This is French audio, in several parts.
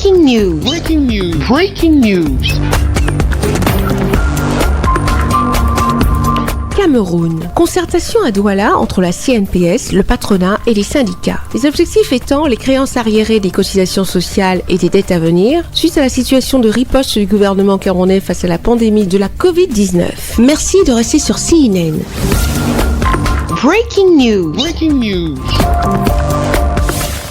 Breaking news. Breaking news. Breaking news. Cameroun. Concertation à Douala entre la CNPS, le patronat et les syndicats. Les objectifs étant les créances arriérées des cotisations sociales et des dettes à venir suite à la situation de riposte du gouvernement camerounais face à la pandémie de la Covid-19. Merci de rester sur CNN. Breaking news. Breaking news.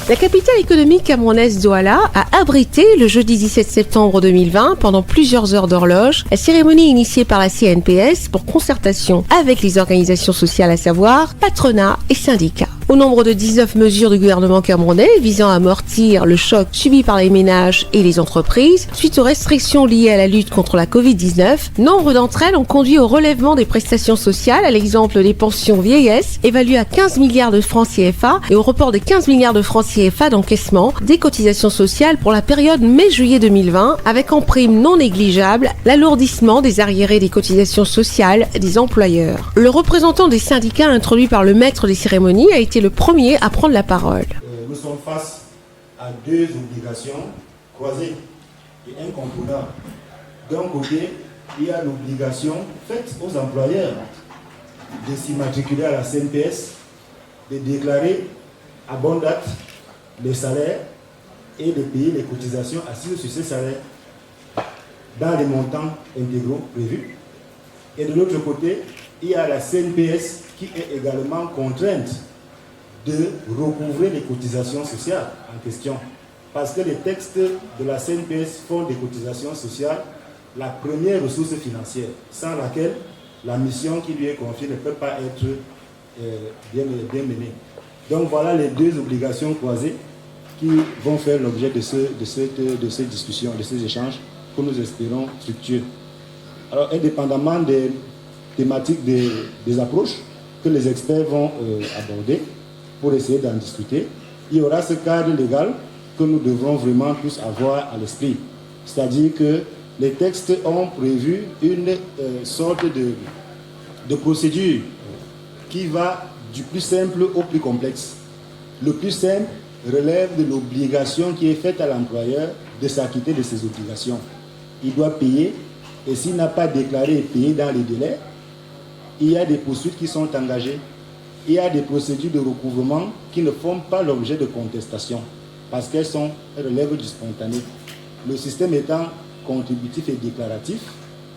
La capitale économique camerounaise Douala a abrité le jeudi 17 septembre 2020, pendant plusieurs heures d'horloge, la cérémonie initiée par la CNPS pour concertation avec les organisations sociales, à savoir patronat et syndicats. Au nombre de 19 mesures du gouvernement camerounais visant à amortir le choc subi par les ménages et les entreprises suite aux restrictions liées à la lutte contre la Covid-19, nombre d'entre elles ont conduit au relèvement des prestations sociales, à l'exemple des pensions vieillesse, évaluées à 15 milliards de francs CFA, et au report de 15 milliards de francs CFA d'encaissement des cotisations sociales pour la période mai-juillet 2020, avec en prime non négligeable l'alourdissement des arriérés des cotisations sociales des employeurs. Le représentant des syndicats introduit par le maître des cérémonies a été le premier à prendre la parole. Nous sommes face à deux obligations croisées et incontournables. D'un côté, il y a l'obligation faite aux employeurs de s'immatriculer à la CNPS, de déclarer à bonne date les salaires et de payer les cotisations assises sur ces salaires dans les montants intégraux prévus. Et de l'autre côté, il y a la CNPS qui est également contrainte de recouvrer les cotisations sociales en question. Parce que les textes de la CNPS font des cotisations sociales la première ressource financière, sans laquelle la mission qui lui est confiée ne peut pas être bien menée. Donc voilà les deux obligations croisées qui vont faire l'objet de ces discussions, de ces échanges que nous espérons fructueux. Alors, indépendamment des thématiques des approches que les experts vont aborder, pour essayer d'en discuter, il y aura ce cadre légal que nous devrons vraiment tous avoir à l'esprit. C'est-à-dire que les textes ont prévu une sorte de procédure qui va du plus simple au plus complexe. Le plus simple relève de l'obligation qui est faite à l'employeur de s'acquitter de ses obligations. Il doit payer, et s'il n'a pas déclaré et payé dans les délais, il y a des poursuites qui sont engagées. Il y a des procédures de recouvrement qui ne font pas l'objet de contestation parce qu'elles relèvent du spontané. Le système étant contributif et déclaratif,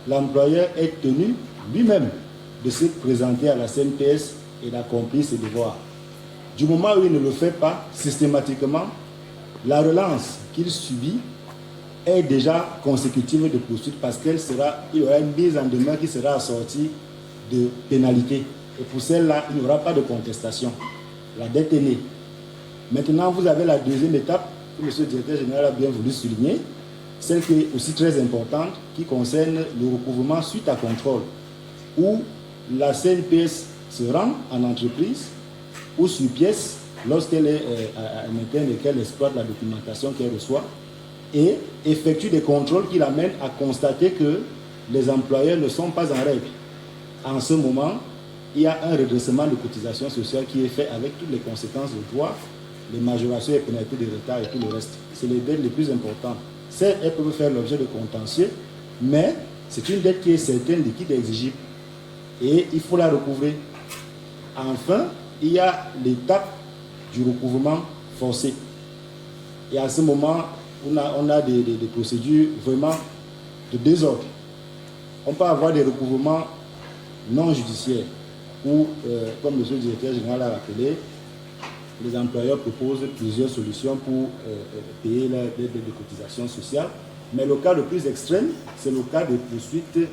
l'employeur est tenu lui-même de se présenter à la CNPS et d'accomplir ses devoirs. Du moment où il ne le fait pas, systématiquement, la relance qu'il subit est déjà consécutive de poursuites parce qu'il y aura une mise en demeure qui sera assortie de pénalités. Et pour celle-là, il n'y aura pas de contestation. La dette est née. Maintenant, vous avez la deuxième étape que M. le directeur général a bien voulu souligner, celle qui est aussi très importante, qui concerne le recouvrement suite à contrôle, où la CNPS se rend en entreprise ou sur pièce lorsqu'elle est en interne et qu'elle exploite la documentation qu'elle reçoit et effectue des contrôles qui l'amènent à constater que les employeurs ne sont pas en règle. En ce moment, il y a un redressement de cotisation sociale qui est fait avec toutes les conséquences de droit, les majorations et pénalités de retard et tout le reste. C'est les dettes les plus importantes. Certes, elles peuvent faire l'objet de contentieux, mais c'est une dette qui est certaine, liquide et exigible. Et il faut la recouvrer. Enfin, il y a l'étape du recouvrement forcé. Et à ce moment, on a des procédures vraiment de désordre. On peut avoir des recouvrements non judiciaires, où, comme M. le directeur général l'a rappelé, les employeurs proposent plusieurs solutions pour payer leurs dettes de cotisation sociale. Mais le cas le plus extrême, c'est le cas des poursuites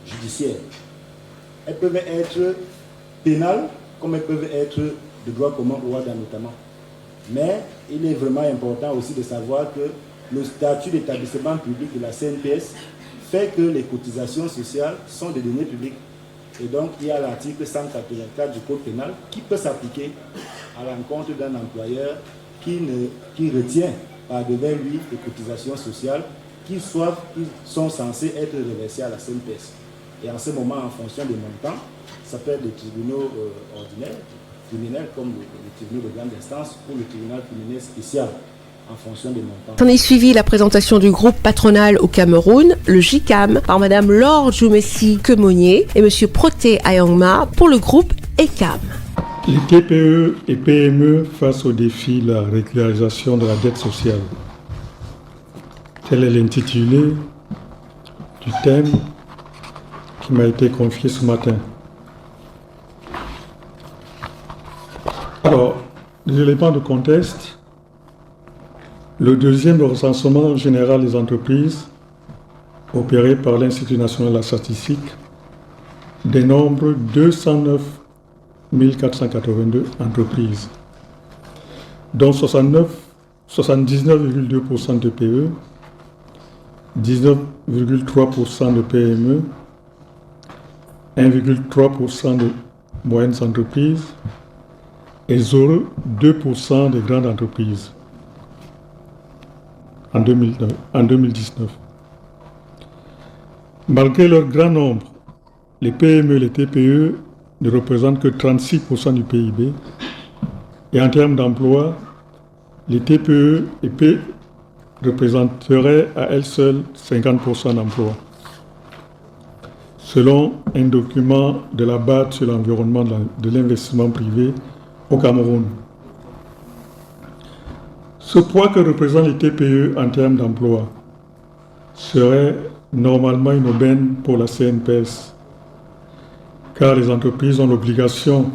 judiciaires. Elles peuvent être pénales, comme elles peuvent être de droit commun au WADA notamment. Mais il est vraiment important aussi de savoir que le statut d'établissement public de la CNPS fait que les cotisations sociales sont des données publiques. Et donc, il y a l'article 184 du Code pénal qui peut s'appliquer à l'encontre d'un employeur qui retient par devers lui des cotisations sociales qui sont censées être reversées à la CNPS. Et en ce moment, en fonction des montants, ça peut être des tribunaux ordinaires, criminels comme le tribunal de grande instance ou le tribunal criminel spécial. en fonction des montants. S'en est suivi la présentation du groupe patronal au Cameroun, le JICAM, par Madame Laure Joumessi Kemonier et Monsieur Proté Ayangma pour le groupe ECAM. Les TPE et PME face au défi de la régularisation de la dette sociale. Tel est l'intitulé du thème qui m'a été confié ce matin. Alors, les éléments de contexte. Le deuxième recensement général des entreprises opéré par l'Institut national de la statistique dénombre 209 482 entreprises, dont 79,2% de TPE, 19,3% de PME, 1,3% de moyennes entreprises et 0,2% des grandes entreprises en 2019. Malgré leur grand nombre, les PME et les TPE ne représentent que 36% du PIB et en termes d'emploi, les TPE et PME représenteraient à elles seules 50% d'emplois. Selon un document de la BAD sur l'environnement de l'investissement privé au Cameroun. Ce poids que représentent les TPE en termes d'emploi serait normalement une aubaine pour la CNPS, car les entreprises ont l'obligation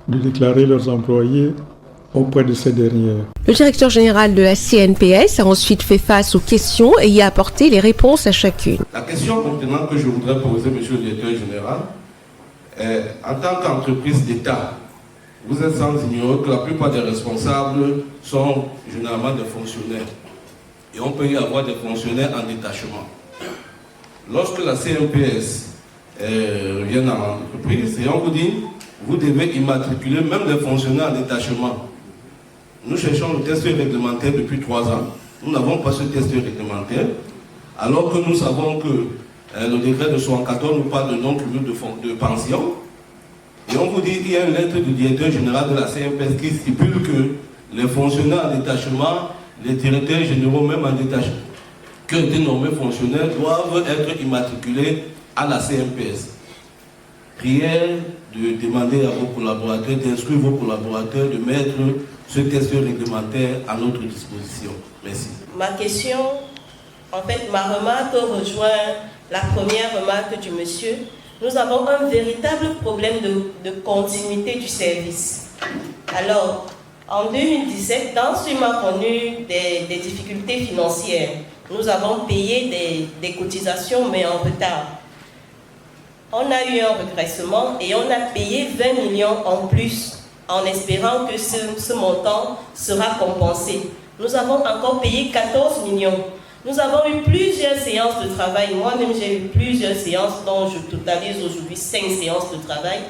de déclarer leurs employés auprès de ces dernières. Le directeur général de la CNPS a ensuite fait face aux questions et y a apporté les réponses à chacune. La question maintenant que je voudrais poser, monsieur le directeur général, en tant qu'entreprise d'État, vous êtes sans ignorer que la plupart des responsables sont généralement des fonctionnaires. Et on peut y avoir des fonctionnaires en détachement. Lorsque la CNPS revient dans l'entreprise, et on vous dit, vous devez immatriculer même des fonctionnaires en détachement. Nous cherchons le test réglementaire depuis 3 ans. Nous n'avons pas ce test réglementaire, alors que nous savons que le décret de 74 nous parle de non-cumul de pension. Et on vous dit qu'il y a une lettre du directeur général de la CNPS qui stipule que les fonctionnaires en détachement, les directeurs généraux même en détachement, que des nommés fonctionnaires doivent être immatriculés à la CNPS. Prière de demander à vos collaborateurs, d'inscrire vos collaborateurs, de mettre ce test réglementaire à notre disposition. Merci. Ma question, en fait, ma remarque rejoint la première remarque du monsieur. Nous avons un véritable problème de continuité du service. Alors, en 2017, dans ce mois connu des difficultés financières, nous avons payé des cotisations, mais en retard. On a eu un regressement et on a payé 20 millions en plus, en espérant que ce montant sera compensé. Nous avons encore payé 14 millions. Nous avons eu plusieurs séances de travail. Moi-même, j'ai eu plusieurs séances, dont je totalise aujourd'hui 5 séances de travail,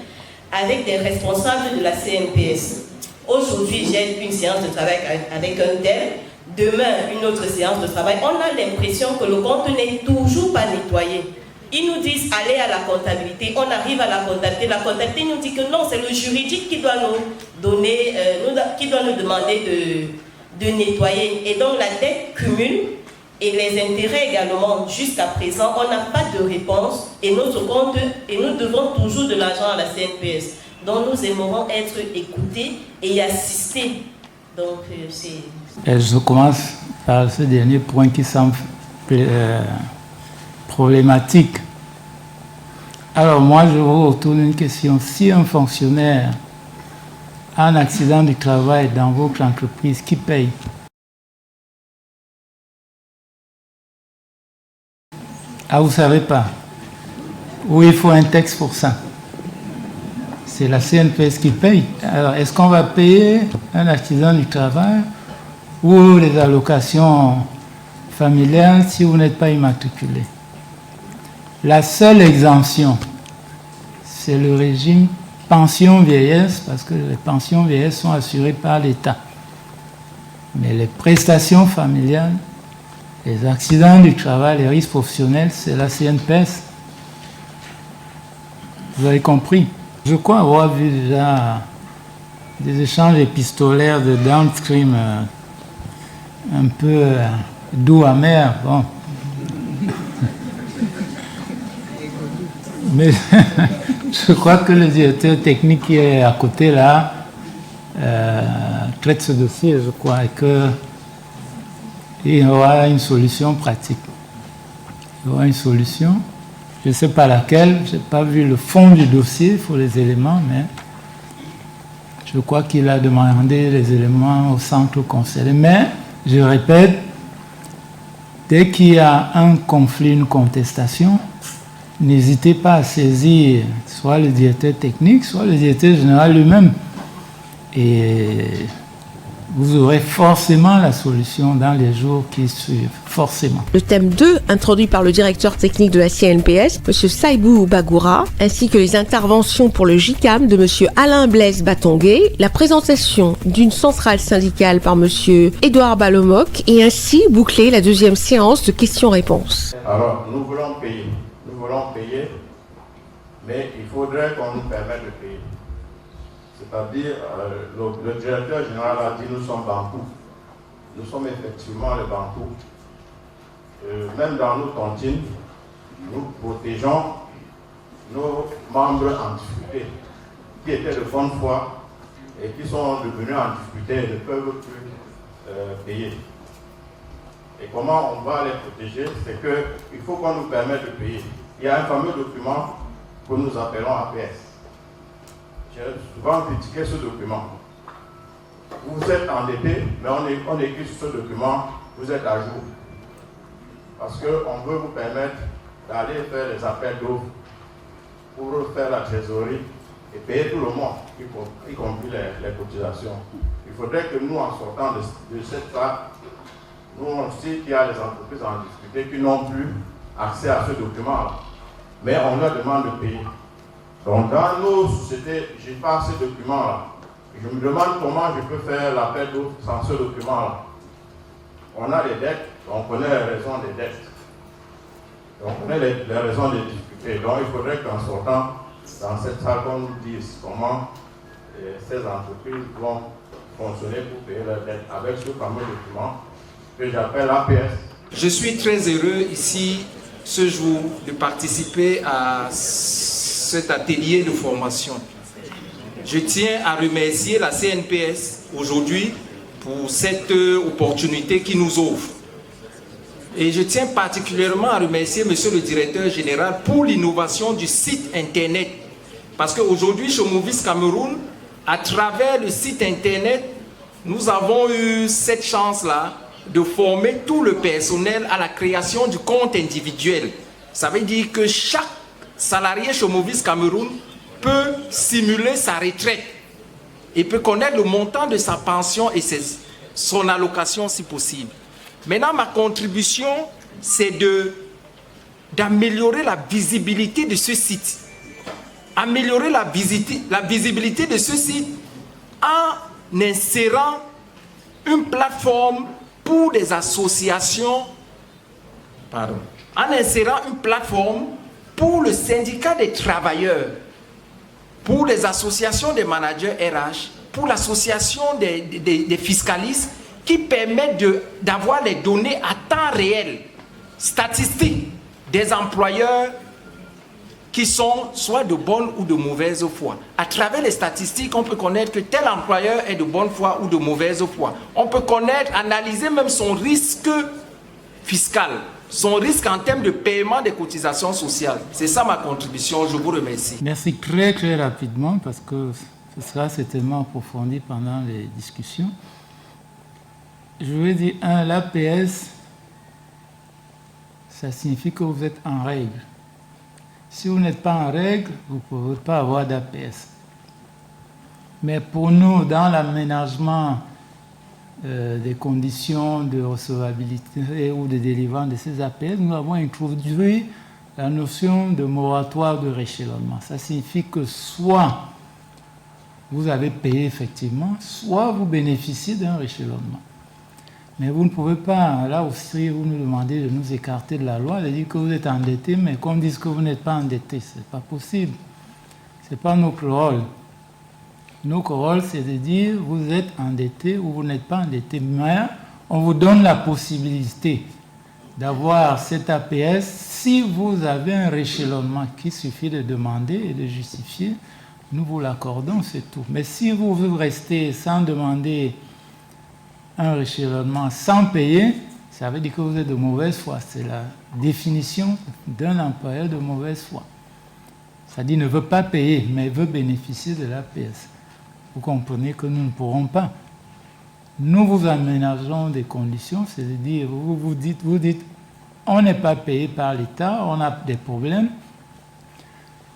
avec des responsables de la CNPS. Aujourd'hui, j'ai une séance de travail avec un tel. Demain, une autre séance de travail. On a l'impression que le compte n'est toujours pas nettoyé. Ils nous disent allez à la comptabilité, on arrive à la comptabilité nous dit que non, c'est le juridique qui doit nous donner, qui doit nous demander de nettoyer. Et donc la dette cumule et les intérêts également. Jusqu'à présent, on n'a pas de réponse et notre compte, et nous devons toujours de l'argent à la CNPS. Donc nous aimerons être écoutés et y assister. Donc c'est... Je commence par ce dernier point qui semble problématique. Alors moi, je vous retourne une question. Si un fonctionnaire a un accident du travail dans votre entreprise, qui paye? Ah, vous ne savez pas? Ou il faut un texte pour ça? C'est la CNPS qui paye. Alors, est-ce qu'on va payer un accident du travail ou les allocations familiales si vous n'êtes pas immatriculé? La seule exemption, c'est le régime pension vieillesse, parce que les pensions vieillesse sont assurées par l'État. Mais les prestations familiales, les accidents du travail, les risques professionnels, c'est la CNPS. Vous avez compris? Je crois avoir vu déjà des échanges épistolaires de downstream un peu doux, amer. Bon. Mais je crois que le directeur technique qui est à côté là traite ce dossier, je crois, et qu'il y aura une solution pratique. Il y aura une solution. Je ne sais pas laquelle, je n'ai pas vu le fond du dossier, il faut les éléments, mais je crois qu'il a demandé les éléments au centre concerné. Mais, je répète, dès qu'il y a un conflit, une contestation, n'hésitez pas à saisir soit le directeur technique, soit le directeur général lui-même. Et vous aurez forcément la solution dans les jours qui suivent. Forcément. Le thème 2, introduit par le directeur technique de la CNPS, M. Saibou Bagoura, ainsi que les interventions pour le JICAM de M. Alain Blaise Batongué, la présentation d'une centrale syndicale par M. Édouard Balomoc et ainsi boucler la deuxième séance de questions-réponses. Alors, nous voulons payer, mais il faudrait qu'on nous permette de payer. C'est-à-dire, le directeur général a dit nous sommes Bantou. Nous sommes effectivement les Bantous. Même dans nos tontines, nous protégeons nos membres en difficulté, qui étaient de bonne foi et qui sont devenus en difficulté et ne peuvent plus payer. Et comment on va les protéger? C'est qu'il faut qu'on nous permette de payer. Il y a un fameux document que nous appelons APS. J'ai souvent critiqué ce document. Vous êtes endetté, mais on écrit sur ce document, vous êtes à jour. Parce qu'on veut vous permettre d'aller faire les appels d'offres pour faire la trésorerie et payer tout le monde, y compris les cotisations. Il faudrait que nous, en sortant de cette phase, nous on sait qu'il y a des entreprises en difficulté qui n'ont plus accès à ce document-là. Mais on leur demande de payer. Donc dans nos sociétés, je n'ai pas ce document-là. Je me demande comment je peux faire l'appel d'offres sans ce document-là. On a des dettes, on connaît les raisons des dettes. On connaît les raisons des difficultés. Donc il faudrait qu'en sortant dans cette salle, on nous dise comment ces entreprises vont fonctionner pour payer leurs dettes avec ce fameux document que j'appelle APS. Je suis très heureux ici, ce jour, de participer à cet atelier de formation. Je tiens à remercier la CNPS aujourd'hui pour cette opportunité qui nous offre. Et je tiens particulièrement à remercier Monsieur le Directeur Général pour l'innovation du site Internet. Parce qu'aujourd'hui, chez Movis Cameroun, à travers le site Internet, nous avons eu cette chance-là de former tout le personnel à la création du compte individuel. Ça veut dire que chaque salarié chez Movis Cameroun peut simuler sa retraite et peut connaître le montant de sa pension et son allocation si possible. Maintenant, ma contribution, c'est d'améliorer la visibilité de ce site. Améliorer la visibilité de ce site en insérant une plateforme pour des associations, en insérant une plateforme pour le syndicat des travailleurs, pour les associations des managers RH, pour l'association des fiscalistes, qui permettent d'avoir les données à temps réel, statistiques des employeurs qui sont soit de bonne ou de mauvaise foi. À travers les statistiques, on peut connaître que tel employeur est de bonne foi ou de mauvaise foi. On peut connaître, analyser même son risque fiscal, son risque en termes de paiement des cotisations sociales. C'est ça ma contribution, je vous remercie. Merci très très rapidement parce que ce sera certainement approfondi pendant les discussions. Je veux dire, l'APS, ça signifie que vous êtes en règle. Si vous n'êtes pas en règle, vous ne pouvez pas avoir d'APS. Mais pour nous, dans l'aménagement des conditions de recevabilité ou de délivrance de ces APS, nous avons introduit la notion de moratoire de réchelonnement. Ça signifie que soit vous avez payé effectivement, soit vous bénéficiez d'un réchelonnement. Mais vous ne pouvez pas, là aussi, vous nous demandez de nous écarter de la loi, de dire que vous êtes endetté, mais qu'on dise que vous n'êtes pas endetté. Ce n'est pas possible. Ce n'est pas notre rôle. Notre rôle, c'est de dire vous êtes endetté ou vous n'êtes pas endetté. Mais On vous donne la possibilité d'avoir cet APS si vous avez un réchelonnement qu'il suffit de demander et de justifier. Nous vous l'accordons, c'est tout. Mais si vous restez sans demander un réchelonnement, sans payer, ça veut dire que vous êtes de mauvaise foi. C'est la définition d'un employeur de mauvaise foi. C'est-à-dire ne veut pas payer, mais veut bénéficier de l'APS. Vous comprenez que nous ne pourrons pas. Nous vous aménageons des conditions, c'est-à-dire vous dites, on n'est pas payé par l'État, on a des problèmes.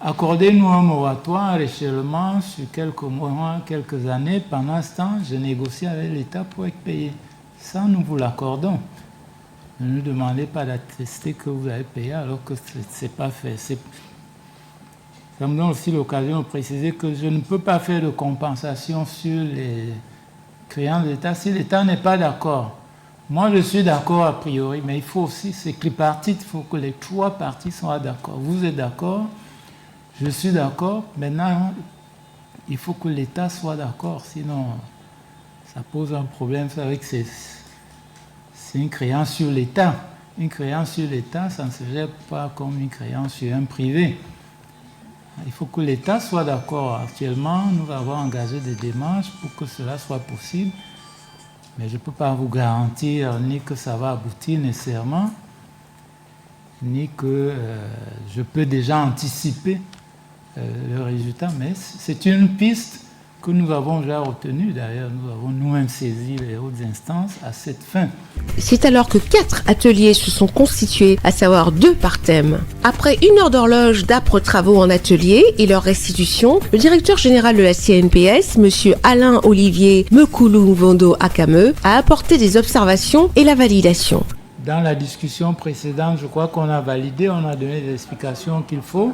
Accordez-nous un moratoire, un réchelonnement sur quelques mois, quelques années. Pendant ce temps, je négocie avec l'État pour être payé. Ça, nous vous l'accordons. Ne nous demandez pas d'attester que vous avez payé alors que ce n'est pas fait. Ça me donne aussi l'occasion de préciser que je ne peux pas faire de compensation sur les créances de l'État si l'État n'est pas d'accord. Moi, je suis d'accord a priori, mais il faut aussi, c'est tripartite, il faut que les trois parties soient d'accord. Vous êtes d'accord, je suis d'accord, maintenant, il faut que l'État soit d'accord, sinon ça pose un problème. C'est vrai que c'est une créance sur l'État. Une créance sur l'État, ça ne se gère pas comme une créance sur un privé. Il faut que l'État soit d'accord. Actuellement, nous avons engagé des démarches pour que cela soit possible. Mais je ne peux pas vous garantir ni que ça va aboutir nécessairement, ni que je peux déjà anticiper le résultat. Mais c'est une piste que nous avons déjà retenue. D'ailleurs, nous avons nous-mêmes saisi les hautes instances à cette fin. C'est alors que 4 ateliers se sont constitués, à savoir 2 par thème. Après 1 heure d'horloge d'âpres travaux en atelier et leur restitution, le directeur général de la CNPS, M. Alain-Olivier Mekulu-Vondo Akame, a apporté des observations et la validation. Dans la discussion précédente, je crois qu'on a validé, on a donné des explications qu'il faut.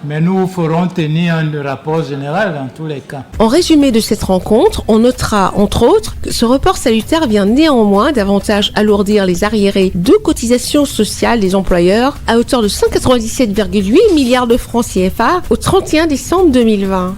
Mais nous ferons tenir un rapport général dans tous les cas. En résumé de cette rencontre, on notera entre autres que ce report salutaire vient néanmoins davantage alourdir les arriérés de cotisations sociales des employeurs à hauteur de 197,8 milliards de francs CFA au 31 décembre 2020.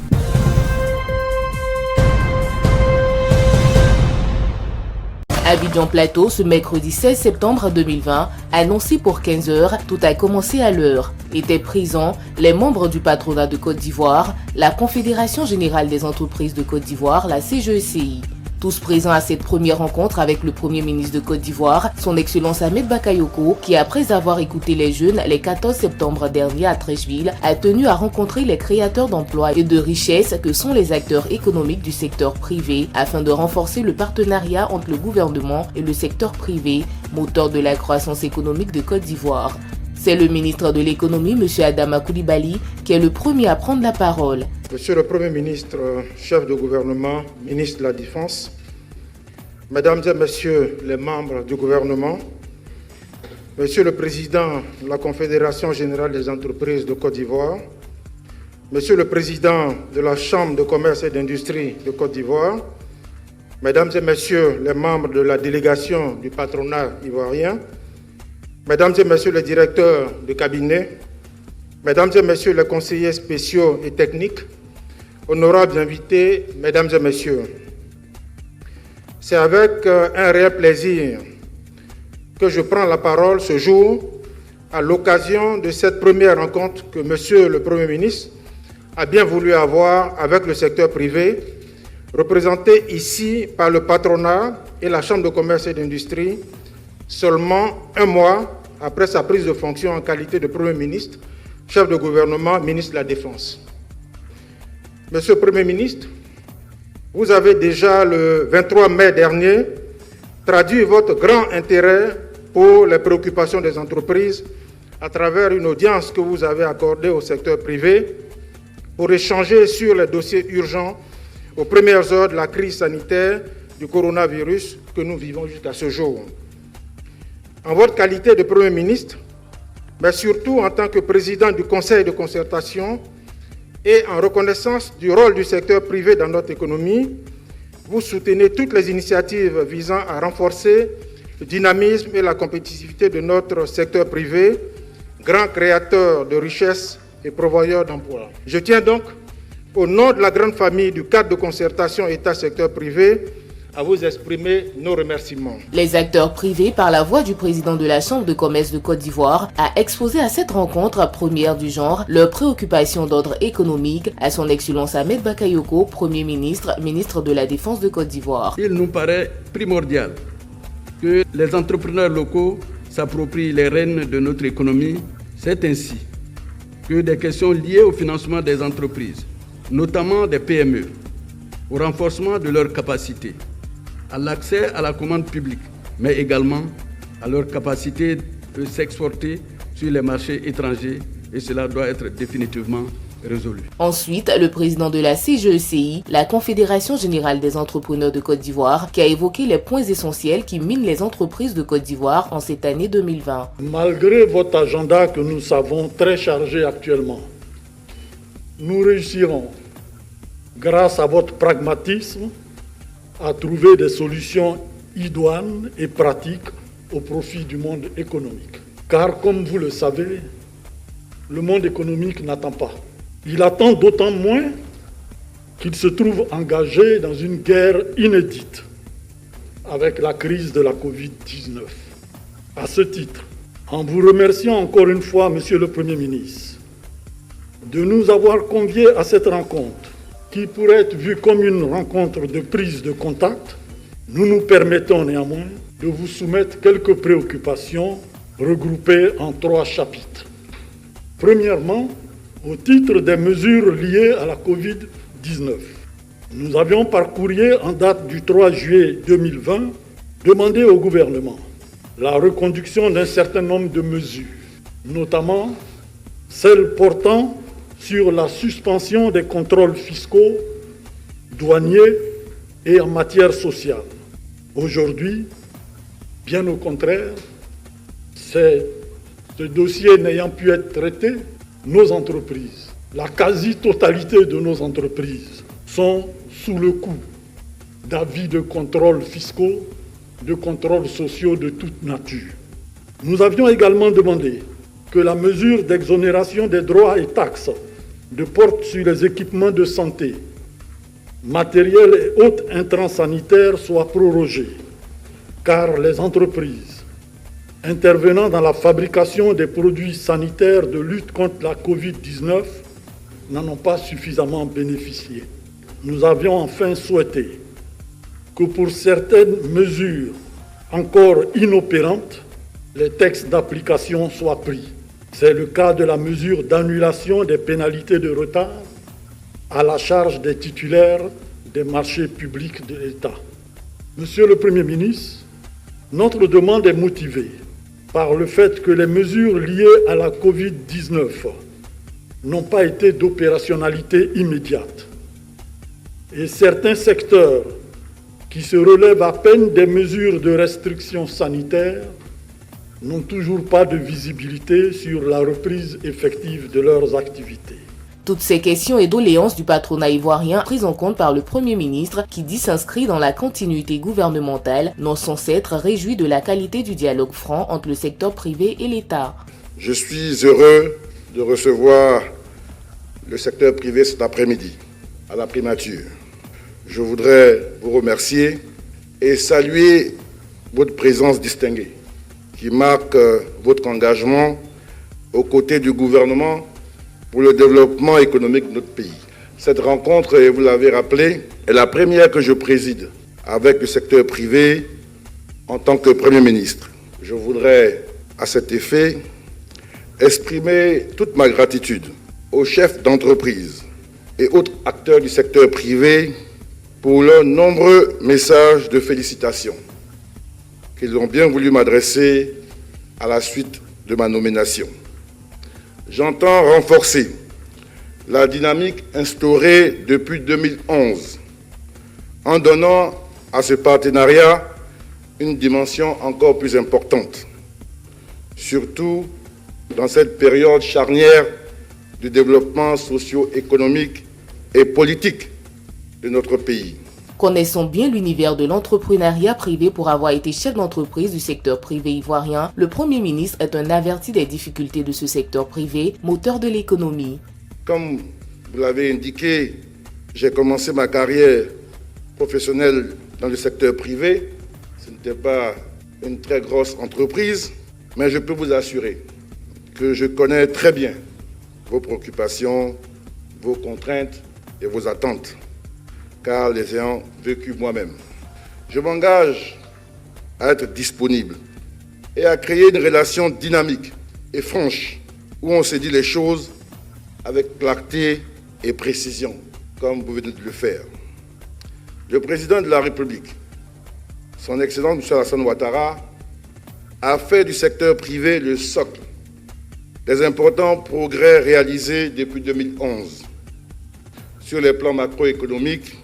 Abidjan Plateau, ce mercredi 16 septembre 2020, annoncé pour 15h, tout a commencé à l'heure. Étaient présents les membres du patronat de Côte d'Ivoire, la Confédération Générale des Entreprises de Côte d'Ivoire, la CGECI. Tous présents à cette première rencontre avec le Premier ministre de Côte d'Ivoire, son Excellence Ahmed Bakayoko, qui après avoir écouté les jeunes les 14 septembre dernier à Treichville, a tenu à rencontrer les créateurs d'emplois et de richesses que sont les acteurs économiques du secteur privé afin de renforcer le partenariat entre le gouvernement et le secteur privé, moteur de la croissance économique de Côte d'Ivoire. C'est le ministre de l'économie, M. Adama Coulibaly, qui est le premier à prendre la parole. Monsieur le Premier ministre, chef de gouvernement, ministre de la Défense, Mesdames et Messieurs les membres du gouvernement, Monsieur le Président de la Confédération Générale des Entreprises de Côte d'Ivoire, Monsieur le Président de la Chambre de Commerce et d'Industrie de Côte d'Ivoire, Mesdames et Messieurs les membres de la délégation du patronat ivoirien, Mesdames et Messieurs les directeurs de cabinet, Mesdames et Messieurs les conseillers spéciaux et techniques, honorables invités, Mesdames et Messieurs, c'est avec un réel plaisir que je prends la parole ce jour à l'occasion de cette première rencontre que Monsieur le Premier ministre a bien voulu avoir avec le secteur privé, représenté ici par le patronat et la Chambre de commerce et d'industrie, seulement un mois après sa prise de fonction en qualité de Premier ministre, chef de gouvernement, ministre de la Défense. Monsieur le Premier ministre, vous avez déjà le 23 mai dernier traduit votre grand intérêt pour les préoccupations des entreprises à travers une audience que vous avez accordée au secteur privé pour échanger sur les dossiers urgents aux premières heures de la crise sanitaire du coronavirus que nous vivons jusqu'à ce jour. En votre qualité de Premier ministre, mais surtout en tant que président du Conseil de concertation et en reconnaissance du rôle du secteur privé dans notre économie, vous soutenez toutes les initiatives visant à renforcer le dynamisme et la compétitivité de notre secteur privé, grand créateur de richesses et pourvoyeur d'emplois. Je tiens donc, au nom de la grande famille du cadre de concertation État-secteur privé, à vous exprimer nos remerciements. Les acteurs privés, par la voix du président de la Chambre de commerce de Côte d'Ivoire, a exposé à cette rencontre première du genre leurs préoccupations d'ordre économique à son Excellence Ahmed Bakayoko, Premier ministre, ministre de la Défense de Côte d'Ivoire. Il nous paraît primordial que les entrepreneurs locaux s'approprient les rênes de notre économie. C'est ainsi que des questions liées au financement des entreprises, notamment des PME, au renforcement de leurs capacités, à l'accès à la commande publique, mais également à leur capacité de s'exporter sur les marchés étrangers, et cela doit être définitivement résolu. Ensuite, le président de la CGECI, la Confédération Générale des Entrepreneurs de Côte d'Ivoire, qui a évoqué les points essentiels qui minent les entreprises de Côte d'Ivoire en cette année 2020. Malgré votre agenda que nous savons très chargé actuellement, nous réussirons, grâce à votre pragmatisme, à trouver des solutions idoines et pratiques au profit du monde économique. Car comme vous le savez, le monde économique n'attend pas. Il attend d'autant moins qu'il se trouve engagé dans une guerre inédite avec la crise de la Covid-19. À ce titre, en vous remerciant encore une fois, Monsieur le Premier ministre, de nous avoir conviés à cette rencontre, qui pourrait être vue comme une rencontre de prise de contact, nous nous permettons néanmoins de vous soumettre quelques préoccupations regroupées en 3 chapitres. Premièrement, au titre des mesures liées à la Covid-19, nous avions par courrier en date du 3 juillet 2020 demandé au gouvernement la reconduction d'un certain nombre de mesures, notamment celles portant sur la suspension des contrôles fiscaux, douaniers et en matière sociale. Aujourd'hui, bien au contraire, ce dossier n'ayant pu être traité, nos entreprises, la quasi-totalité de nos entreprises sont sous le coup d'avis de contrôles fiscaux, de contrôles sociaux de toute nature. Nous avions également demandé que la mesure d'exonération des droits et taxes de porte sur les équipements de santé, matériels et autres intrants sanitaires soit prorogée, car les entreprises intervenant dans la fabrication des produits sanitaires de lutte contre la Covid-19 n'en ont pas suffisamment bénéficié. Nous avions enfin souhaité que pour certaines mesures encore inopérantes, les textes d'application soient pris. C'est le cas de la mesure d'annulation des pénalités de retard à la charge des titulaires des marchés publics de l'État. Monsieur le Premier ministre, notre demande est motivée par le fait que les mesures liées à la Covid-19 n'ont pas été d'opérationnalité immédiate. Et certains secteurs qui se relèvent à peine des mesures de restriction sanitaire n'ont toujours pas de visibilité sur la reprise effective de leurs activités. Toutes ces questions et doléances du patronat ivoirien prises en compte par le Premier ministre qui dit s'inscrit dans la continuité gouvernementale, n'ont sans s'être réjoui de la qualité du dialogue franc entre le secteur privé et l'État. Je suis heureux de recevoir le secteur privé cet après-midi à la primature. Je voudrais vous remercier et saluer votre présence distinguée qui marque votre engagement aux côtés du gouvernement pour le développement économique de notre pays. Cette rencontre, et vous l'avez rappelé, est la première que je préside avec le secteur privé en tant que Premier ministre. Je voudrais, à cet effet, exprimer toute ma gratitude aux chefs d'entreprise et autres acteurs du secteur privé pour leurs nombreux messages de félicitations qu'ils ont bien voulu m'adresser à la suite de ma nomination. J'entends renforcer la dynamique instaurée depuis 2011 en donnant à ce partenariat une dimension encore plus importante, surtout dans cette période charnière du développement socio-économique et politique de notre pays. Connaissant bien l'univers de l'entrepreneuriat privé pour avoir été chef d'entreprise du secteur privé ivoirien, le Premier ministre est un averti des difficultés de ce secteur privé, moteur de l'économie. Comme vous l'avez indiqué, j'ai commencé ma carrière professionnelle dans le secteur privé. Ce n'était pas une très grosse entreprise, mais je peux vous assurer que je connais très bien vos préoccupations, vos contraintes et vos attentes, car les ayant vécues moi-même. Je m'engage à être disponible et à créer une relation dynamique et franche où on se dit les choses avec clarté et précision, comme vous venez de le faire. Le président de la République, son Excellence M. Alassane Ouattara, a fait du secteur privé le socle des importants progrès réalisés depuis 2011 sur les plans macroéconomiques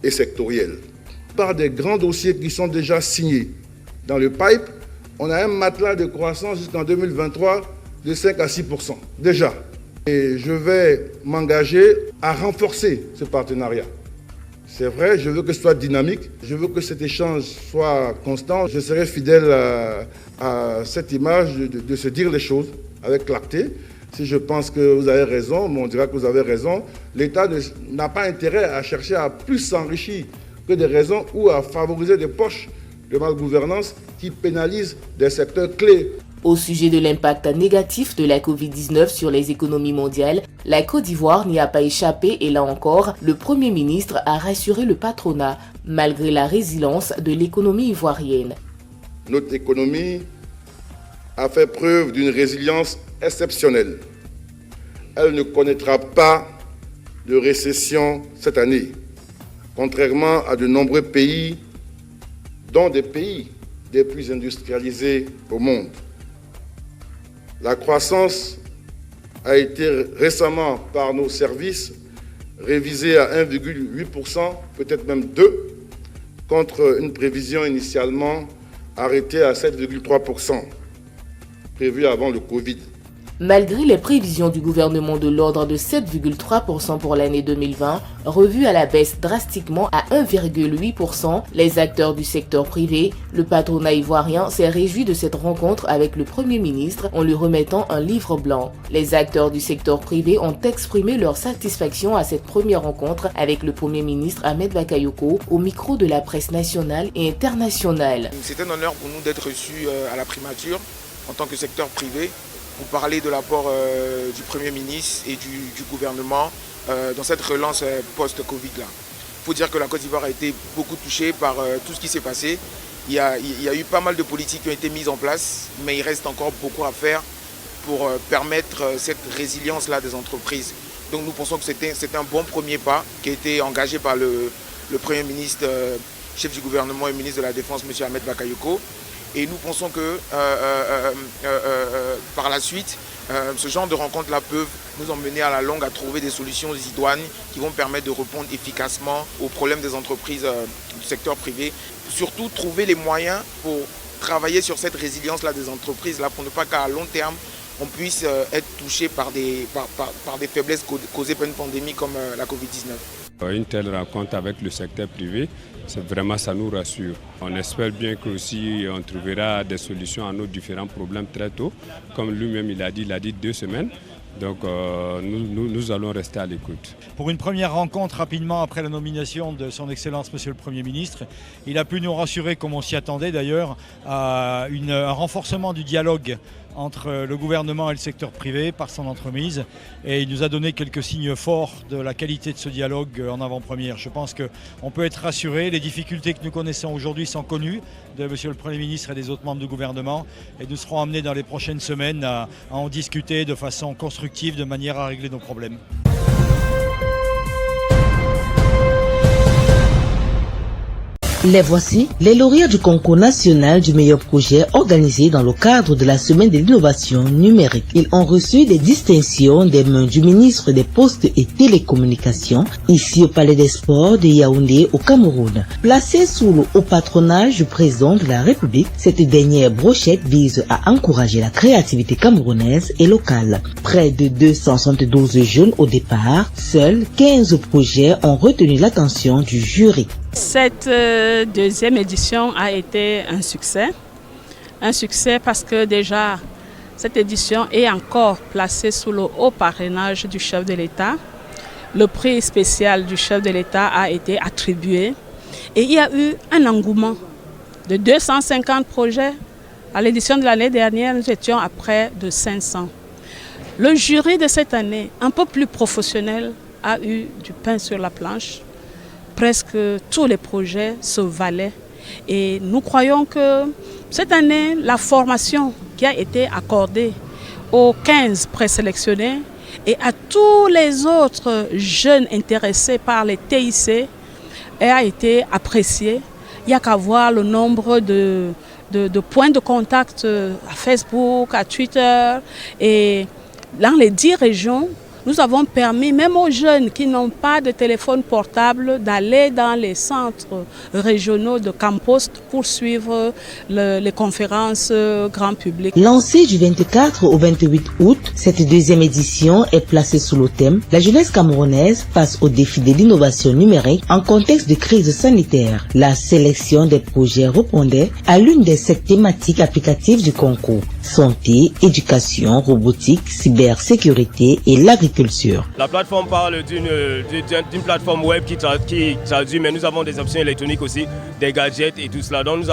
et sectoriels. Par des grands dossiers qui sont déjà signés. Dans le pipe, on a un matelas de croissance jusqu'en 2023 de 5 à 6%. Déjà. Et je vais m'engager à renforcer ce partenariat. C'est vrai, je veux que ce soit dynamique, je veux que cet échange soit constant. Je serai fidèle à cette image de se dire les choses avec clarté. Si je pense que vous avez raison, on dira que vous avez raison. L'État n'a pas intérêt à chercher à plus s'enrichir que des raisons ou à favoriser des poches de malgouvernance qui pénalisent des secteurs clés. Au sujet de l'impact négatif de la Covid-19 sur les économies mondiales, la Côte d'Ivoire n'y a pas échappé et là encore, le Premier ministre a rassuré le patronat malgré la résilience de l'économie ivoirienne. Notre économie a fait preuve d'une résilience exceptionnelle. Elle ne connaîtra pas de récession cette année, contrairement à de nombreux pays, dont des pays des plus industrialisés au monde. La croissance a été récemment, par nos services, révisée à 1,8%, peut-être même 2%, contre une prévision initialement arrêtée à 7,3%, prévue avant le Covid. Malgré les prévisions du gouvernement de l'ordre de 7,3% pour l'année 2020, revues à la baisse drastiquement à 1,8%, les acteurs du secteur privé, le patronat ivoirien s'est réjoui de cette rencontre avec le Premier ministre en lui remettant un livre blanc. Les acteurs du secteur privé ont exprimé leur satisfaction à cette première rencontre avec le Premier ministre Ahmed Bakayoko au micro de la presse nationale et internationale. C'est un honneur pour nous d'être reçus à la primature en tant que secteur privé, pour parler de l'apport du Premier ministre et du gouvernement dans cette relance post-Covid. Il faut dire que la Côte d'Ivoire a été beaucoup touchée par tout ce qui s'est passé. Il y a eu pas mal de politiques qui ont été mises en place, mais il reste encore beaucoup à faire pour permettre cette résilience-là des entreprises. Donc nous pensons que c'était un bon premier pas qui a été engagé par le Premier ministre, chef du gouvernement et ministre de la Défense, M. Ahmed Bakayoko. Et nous pensons que par la suite, ce genre de rencontres-là peuvent nous emmener à la longue à trouver des solutions idoines qui vont permettre de répondre efficacement aux problèmes des entreprises du secteur privé. Surtout trouver les moyens pour travailler sur cette résilience-là des entreprises, pour ne pas qu'à long terme, on puisse être touché par des faiblesses causées par une pandémie comme la Covid-19. Une telle rencontre avec le secteur privé, ça nous rassure. On espère bien qu'aussi on trouvera des solutions à nos différents problèmes très tôt. Comme lui-même il a dit 2 semaines. Donc nous allons rester à l'écoute. Pour une première rencontre rapidement après la nomination de son Excellence Monsieur le Premier ministre, il a pu nous rassurer, comme on s'y attendait d'ailleurs, à un renforcement du dialogue entre le gouvernement et le secteur privé par son entremise, et il nous a donné quelques signes forts de la qualité de ce dialogue en avant-première. Je pense qu'on peut être rassuré, les difficultés que nous connaissons aujourd'hui sont connues de Monsieur le Premier ministre et des autres membres du gouvernement, et nous serons amenés dans les prochaines semaines à en discuter de façon constructive, de manière à régler nos problèmes. Les voici, les lauréats du concours national du meilleur projet organisé dans le cadre de la semaine de l'innovation numérique. Ils ont reçu des distinctions des mains du ministre des Postes et Télécommunications, ici au Palais des Sports de Yaoundé au Cameroun. Placée sous le haut patronage du président de la République, cette dernière brochette vise à encourager la créativité camerounaise et locale. Près de 272 jeunes au départ, seuls 15 projets ont retenu l'attention du jury. Cette deuxième édition a été un succès parce que déjà cette édition est encore placée sous le haut parrainage du chef de l'État. Le prix spécial du chef de l'État a été attribué Et il y a eu un engouement de 250 projets. À l'édition de l'année dernière, nous étions à près de 500. Le jury de cette année, un peu plus professionnel, a eu du pain sur la planche. Presque tous les projets se valaient. Et nous croyons que cette année, la formation qui a été accordée aux 15 présélectionnés et à tous les autres jeunes intéressés par les TIC a été appréciée. Il n'y a qu'à voir le nombre de points de contact à Facebook, à Twitter. Et dans les 10 régions, nous avons permis même aux jeunes qui n'ont pas de téléphone portable d'aller dans les centres régionaux de Campost pour suivre les conférences grand public. Lancée du 24 au 28 août, cette deuxième édition est placée sous le thème « La jeunesse camerounaise face au défi de l'innovation numérique en contexte de crise sanitaire ». La sélection des projets répondait à l'une des 7 thématiques applicatives du concours : santé, éducation, robotique, cybersécurité et l'agriculture. La plateforme parle d'une plateforme web qui traduit, mais nous avons des options électroniques aussi, des gadgets et tout cela. Donc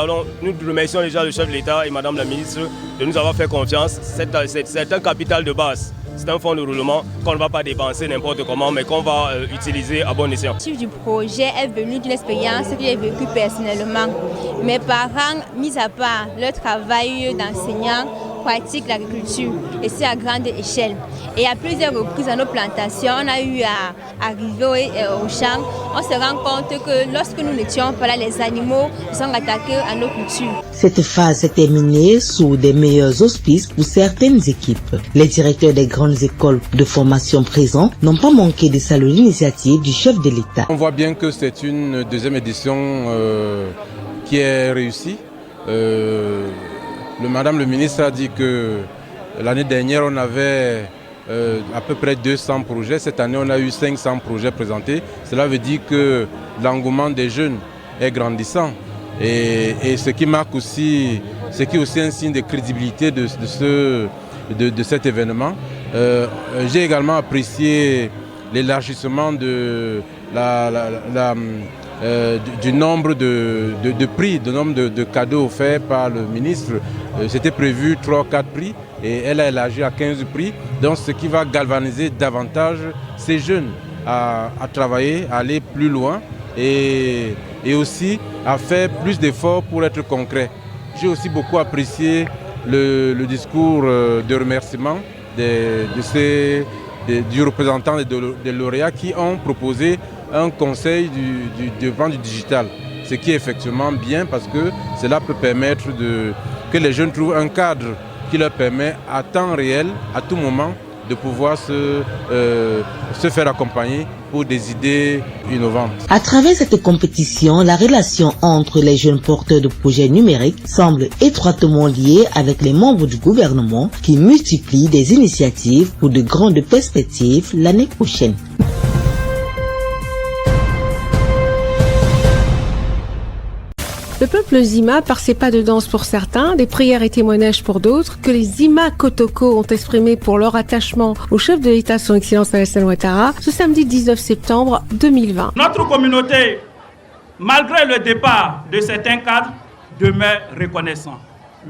nous remercions déjà le chef de l'État et Madame la ministre de nous avoir fait confiance. C'est un capital de base. C'est un fonds de roulement qu'on ne va pas dépenser n'importe comment, mais qu'on va utiliser à bon escient. Le chef du projet est venu d'une expérience que j'ai vécue personnellement. Mes parents, mis à part leur travail d'enseignant, pratiquent l'agriculture, et c'est à grande échelle. Et à plusieurs reprises dans nos plantations, on a eu à arriver au champ, on se rend compte que lorsque nous n'étions pas là, les animaux sont attaqués à nos cultures. Cette phase s'est terminée sous des meilleurs auspices pour certaines équipes. Les directeurs des grandes écoles de formation présents n'ont pas manqué de saluer l'initiative du chef de l'État. On voit bien que c'est une deuxième édition qui est réussie. Madame le ministre a dit que l'année dernière, on avait à peu près 200 projets. Cette année, on a eu 500 projets présentés. Cela veut dire que l'engouement des jeunes est grandissant. Et ce qui marque aussi, ce qui est aussi un signe de crédibilité de cet événement. J'ai également apprécié l'élargissement du nombre de prix, du nombre de cadeaux offerts par le ministre. C'était prévu 3 ou 4 prix et elle a élargi à 15 prix. Donc ce qui va galvaniser davantage ces jeunes à travailler, à aller plus loin et aussi à faire plus d'efforts pour être concret. J'ai aussi beaucoup apprécié le discours de remerciement du représentant des lauréats qui ont proposé un conseil devant du digital. Ce qui est effectivement bien parce que cela peut permettre que les jeunes trouvent un cadre qui leur permet à temps réel, à tout moment, de pouvoir se faire accompagner pour des idées innovantes. À travers cette compétition, la relation entre les jeunes porteurs de projets numériques semble étroitement liée avec les membres du gouvernement qui multiplient des initiatives pour de grandes perspectives l'année prochaine. Le peuple Zima, par ses pas de danse pour certains, des prières et témoignages pour d'autres, que les Zima Kotoko ont exprimé pour leur attachement au chef de l'État, son Excellence Alassane Ouattara, ce samedi 19 septembre 2020. Notre communauté, malgré le départ de certains cadres, demeure reconnaissante.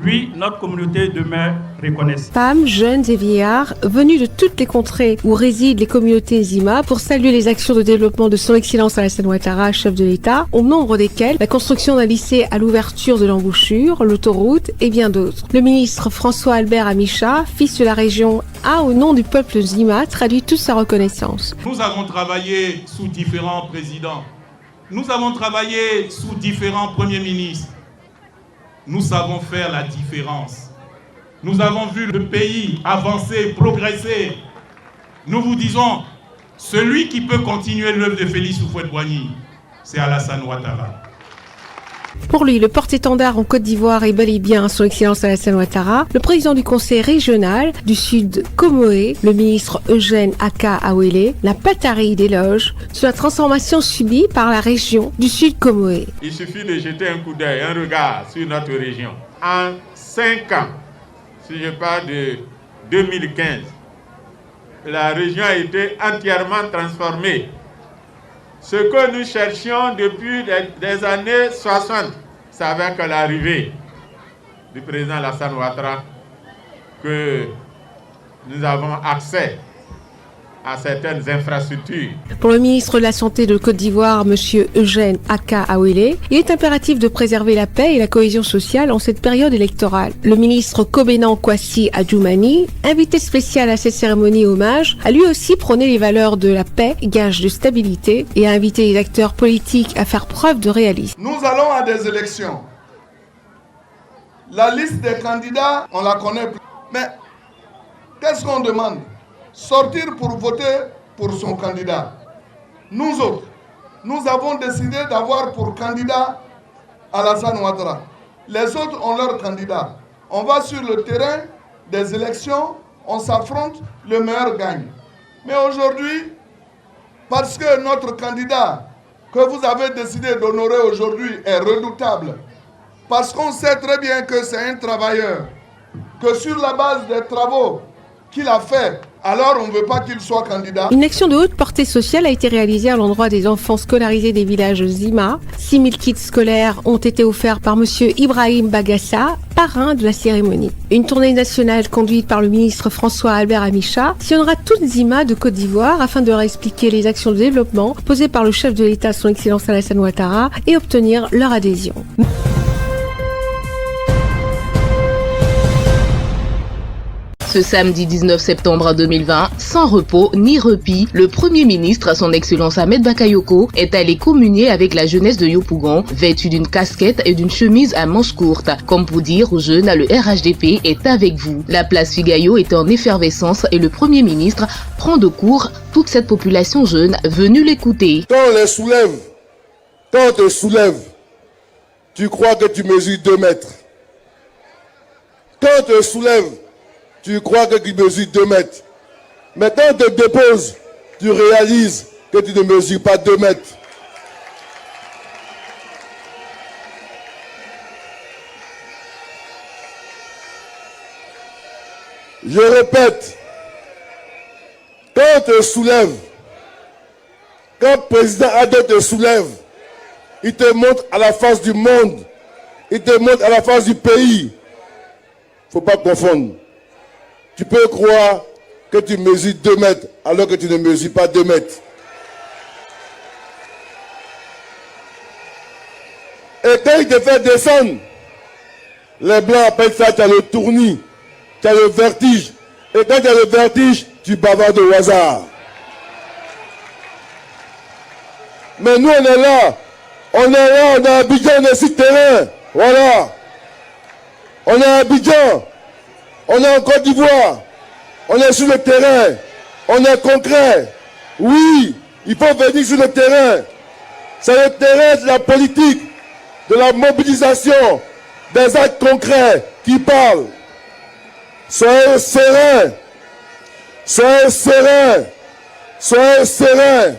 Oui, notre communauté demeure reconnaissante. Femmes, jeunes et vieillards, venus de toutes les contrées où résident les communautés Zima pour saluer les actions de développement de son Excellence Alassane Ouattara, chef de l'État, au nombre desquelles la construction d'un lycée à l'ouverture de l'embouchure, l'autoroute et bien d'autres. Le ministre François-Albert Amicha, fils de la région, a, au nom du peuple Zima, traduit toute sa reconnaissance. Nous avons travaillé sous différents présidents. Nous avons travaillé sous différents premiers ministres. Nous savons faire la différence. Nous avons vu le pays avancer, progresser. Nous vous disons, celui qui peut continuer l'œuvre de Félix Houphouët-Boigny, c'est Alassane Ouattara. Pour lui, le porte-étendard en Côte d'Ivoire est bel et bien son Excellence Alassane Ouattara, le président du conseil régional du Sud Comoé, le ministre Eugène Aka Awele, la patarie d'éloges sur la transformation subie par la région du Sud Comoé. Il suffit de jeter un coup d'œil, un regard sur notre région. En 5 ans, si je parle de 2015, la région a été entièrement transformée. Ce que nous cherchions depuis des années 60, c'est avec l'arrivée du président Alassane Ouattara que nous avons accès à certaines infrastructures. Pour le ministre de la Santé de Côte d'Ivoire, M. Eugène Aka Awele, il est impératif de préserver la paix et la cohésion sociale en cette période électorale. Le ministre Kobenan Kwasi Adjoumani, invité spécial à cette cérémonie hommage, a lui aussi prôné les valeurs de la paix, gage de stabilité, et a invité les acteurs politiques à faire preuve de réalisme. Nous allons à des élections. La liste des candidats, on la connaît plus. Mais qu'est-ce qu'on demande? Sortir pour voter pour son candidat. Nous autres, nous avons décidé d'avoir pour candidat Alassane Ouattara. Les autres ont leur candidat. On va sur le terrain des élections, on s'affronte, le meilleur gagne. Mais aujourd'hui, parce que notre candidat que vous avez décidé d'honorer aujourd'hui est redoutable, parce qu'on sait très bien que c'est un travailleur, que sur la base des travaux qu'il a fait, alors on ne veut pas qu'il soit candidat. Une action de haute portée sociale a été réalisée à l'endroit des enfants scolarisés des villages Zima. 6000 kits scolaires ont été offerts par M. Ibrahim Bagassa, parrain de la cérémonie. Une tournée nationale conduite par le ministre François Albert Amicha sillonnera toute Zima de Côte d'Ivoire afin de leur expliquer les actions de développement posées par le chef de l'État, son Excellence Alassane Ouattara, et obtenir leur adhésion. Ce samedi 19 septembre 2020, sans repos ni repos, le Premier ministre, son Excellence Ahmed Bakayoko, est allé communier avec la jeunesse de Yopougon, vêtu d'une casquette et d'une chemise à manches courtes, comme pour dire aux jeunes, le RHDP est avec vous. La place Figayo est en effervescence et le Premier ministre prend de court toute cette population jeune venue l'écouter. Quand on les soulève, quand on te soulève, tu crois que tu mesures 2 mètres. Quand on te soulève, tu crois que tu mesures 2 mètres. Mais quand on te dépose, tu réalises que tu ne mesures pas 2 mètres. Je répète, quand on te soulève, quand le président Ado te soulève, il te montre à la face du monde, il te montre à la face du pays. Il ne faut pas confondre. Tu peux croire que tu mesures 2 mètres alors que tu ne mesures pas 2 mètres. Et quand il te fait descendre, les Blancs appellent ça, tu as le tournis, tu as le vertige. Et quand tu as le vertige, tu bavardes au hasard. Mais nous, on est là. On est à Abidjan, on est sur terrain. Voilà. On est à Abidjan. On est en Côte d'Ivoire, on est sur le terrain, on est concret. Oui, il faut venir sur le terrain. C'est le terrain de la politique, de la mobilisation, des actes concrets qui parlent. Soyez sereins, soyez sereins, soyez sereins.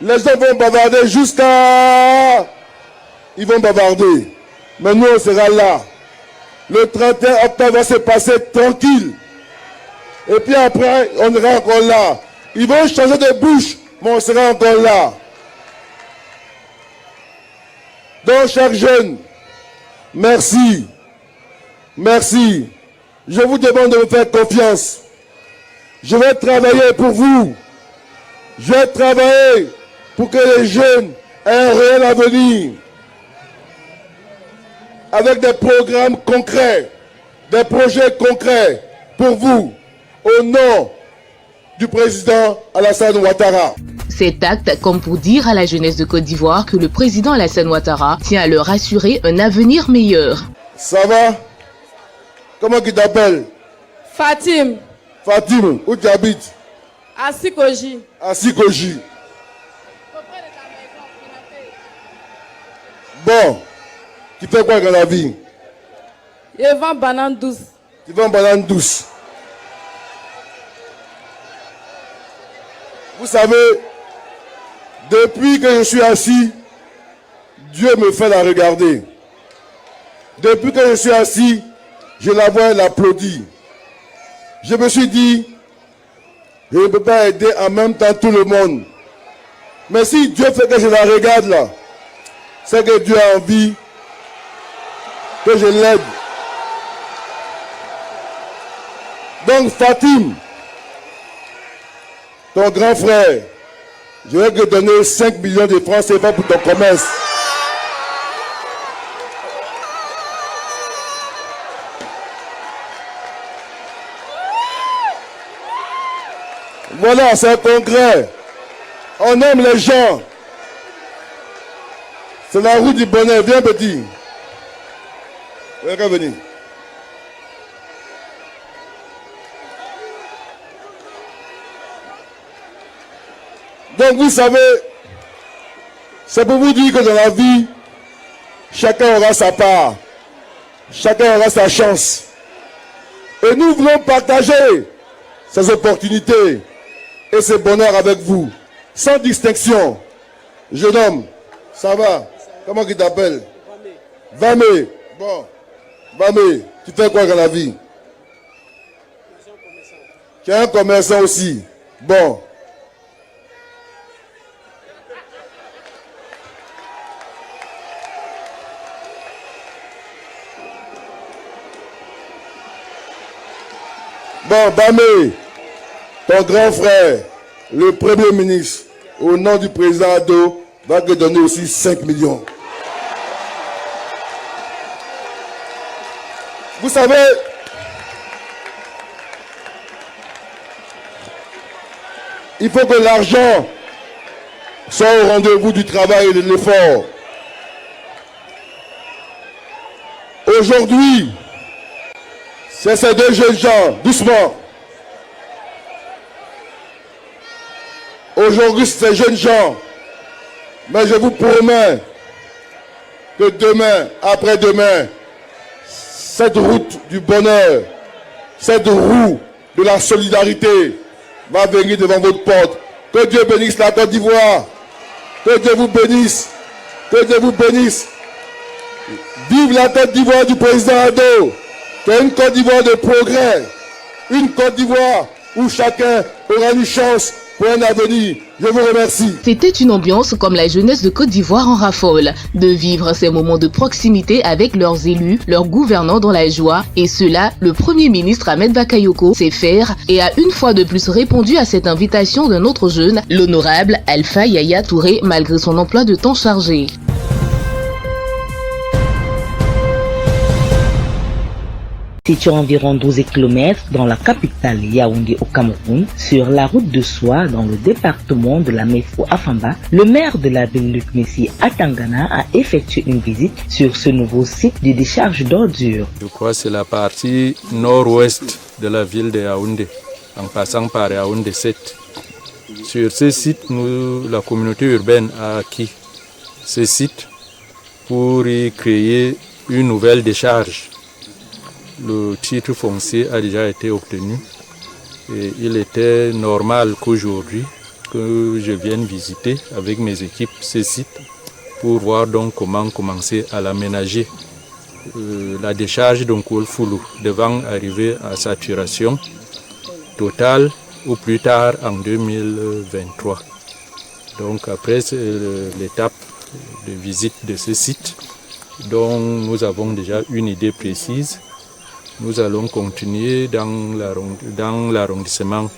Les gens vont bavarder jusqu'à... Ils vont bavarder, mais nous on sera là. Le 31 octobre va se passer tranquille. Et puis après, on sera encore là. Ils vont changer de bouche, mais on sera encore là. Donc, chers jeunes, merci. Merci. Je vous demande de me faire confiance. Je vais travailler pour vous. Je vais travailler pour que les jeunes aient un réel avenir. Avec des programmes concrets, des projets concrets pour vous, au nom du président Alassane Ouattara. Cet acte comme pour dire à la jeunesse de Côte d'Ivoire que le président Alassane Ouattara tient à leur assurer un avenir meilleur. Ça va? Comment tu t'appelles? Fatim. Fatim, où tu habites? À Sikoji. À Sikoji. Bon. Tu fais quoi dans la vie? Je vends banane douce. Tu vends banane douce. Vous savez, depuis que je suis assis, Dieu me fait la regarder. Depuis que je suis assis, je la vois, elle applaudit. Je me suis dit, je ne peux pas aider en même temps tout le monde. Mais si Dieu fait que je la regarde là, c'est que Dieu a envie que je l'aide. Donc Fatim, ton grand frère, je vais te donner 5 millions de francs CFA pour ton commerce. Voilà, c'est un congrès. On aime les gens. C'est la route du bonheur. Viens, petit. Viens, venir. Donc, vous savez, c'est pour vous dire que dans la vie, chacun aura sa part. Chacun aura sa chance. Et nous voulons partager ces opportunités et ce bonheur avec vous, sans distinction. Jeune homme, ça va? Comment tu t'appelles? Vamé. Bon, Vamé, tu fais quoi dans la vie? Tu es un commerçant aussi. Bon. Bon, Vamé, ton grand frère, le Premier ministre, au nom du président Ado, va te donner aussi 5 millions. Vous savez, il faut que l'argent soit au rendez-vous du travail et de l'effort. Aujourd'hui, c'est ces deux jeunes gens, doucement. Aujourd'hui, c'est ces jeunes gens. Mais je vous promets que demain, après-demain, cette route du bonheur, cette roue de la solidarité va venir devant votre porte. Que Dieu bénisse la Côte d'Ivoire. Que Dieu vous bénisse. Que Dieu vous bénisse. Vive la Côte d'Ivoire du président Ado. C'est une Côte d'Ivoire de progrès. Une Côte d'Ivoire où chacun aura une chance pour un avenir. Je vous remercie. C'était une ambiance comme la jeunesse de Côte d'Ivoire en raffole, de vivre ces moments de proximité avec leurs élus, leurs gouvernants dans la joie, et cela, le Premier ministre Ahmed Bakayoko sait faire et a une fois de plus répondu à cette invitation d'un autre jeune, l'honorable Alpha Yaya Touré, malgré son emploi de temps chargé. Situé à environ 12 km dans la capitale Yaoundé au Cameroun, sur la route de Soie dans le département de la Mefo Afamba, le maire de la ville Luc Messi Atangana a effectué une visite sur ce nouveau site de décharge d'ordures. Je crois que c'est la partie nord-ouest de la ville de Yaoundé, en passant par Yaoundé 7. Sur ce site, la communauté urbaine a acquis ce site pour y créer une nouvelle décharge. Le titre foncier a déjà été obtenu et il était normal qu'aujourd'hui que je vienne visiter avec mes équipes ce site pour voir donc comment commencer à l'aménager. La décharge d'Onkolfoulou devant arriver à saturation totale au plus tard en 2023. Donc après l'étape de visite de ce site dont nous avons déjà une idée précise, nous allons continuer dans l'arrondissement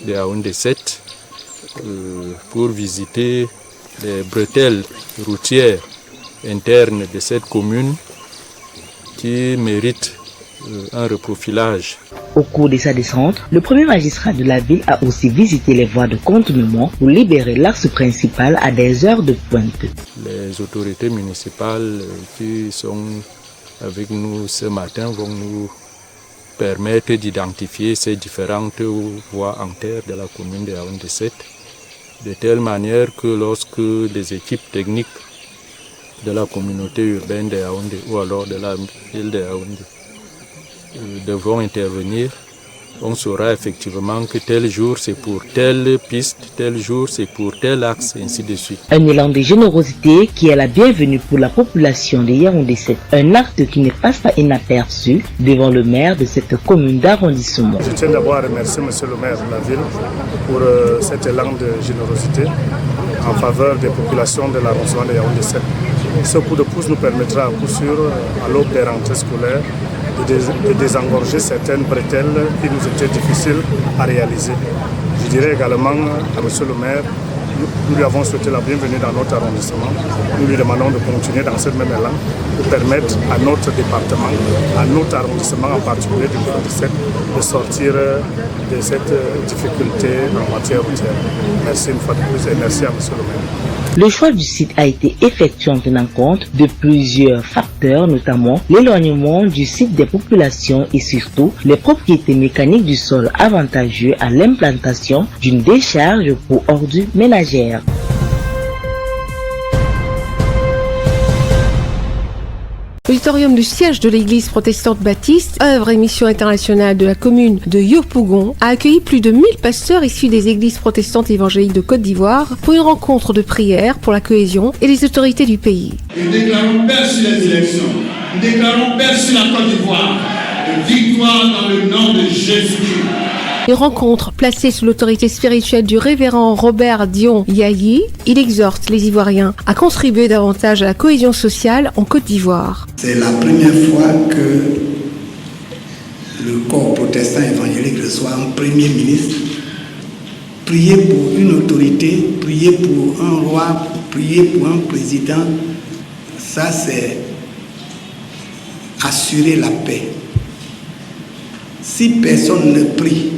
de Yaoundé 7 pour visiter les bretelles routières internes de cette commune qui méritent un reprofilage. Au cours de sa descente, le premier magistrat de la ville a aussi visité les voies de contournement pour libérer l'axe principal à des heures de pointe. Les autorités municipales qui sont avec nous ce matin vont nous permettre d'identifier ces différentes voies en terre de la commune de Yaoundé 7, de telle manière que lorsque les équipes techniques de la communauté urbaine de Yaoundé ou alors de la ville de Yaoundé devront intervenir, on saura effectivement que tel jour c'est pour telle piste, tel jour c'est pour tel axe, et ainsi de suite. Un élan de générosité qui est la bienvenue pour la population de Yaoundé 7. Un acte qui ne passe pas inaperçu devant le maire de cette commune d'arrondissement. Je tiens d'abord à remercier monsieur le maire de la ville pour cet élan de générosité en faveur des populations de l'arrondissement de Yaoundé 7. Ce coup de pouce nous permettra à coup sûr, à l'aube des rentrées scolaires, de désengorger certaines bretelles qui nous étaient difficiles à réaliser. Je dirais également à M. le maire, nous lui avons souhaité la bienvenue dans notre arrondissement. Nous lui demandons de continuer dans cette même élan pour permettre à notre département, à notre arrondissement en particulier du Yaoundé 7, de sortir de cette difficulté en matière routière. Merci une fois de plus et merci à M. le maire. Le choix du site a été effectué en tenant compte de plusieurs facteurs, notamment l'éloignement du site des populations et surtout les propriétés mécaniques du sol avantageux à l'implantation d'une décharge pour ordures ménagères. L'auditorium du siège de l'église protestante baptiste, œuvre et mission internationale de la commune de Yopougon, a accueilli plus de 1000 pasteurs issus des églises protestantes évangéliques de Côte d'Ivoire pour une rencontre de prière pour la cohésion et les autorités du pays. Nous déclarons paix sur les élections, nous déclarons paix sur la Côte d'Ivoire, et victoire dans le nom de Jésus. Une rencontre placée sous l'autorité spirituelle du révérend Robert Dion Yayi, il exhorte les Ivoiriens à contribuer davantage à la cohésion sociale en Côte d'Ivoire. C'est la première fois que le corps protestant évangélique reçoit un premier ministre. Prier pour une autorité, prier pour un roi, prier pour un président, ça c'est assurer la paix. Si personne ne prie,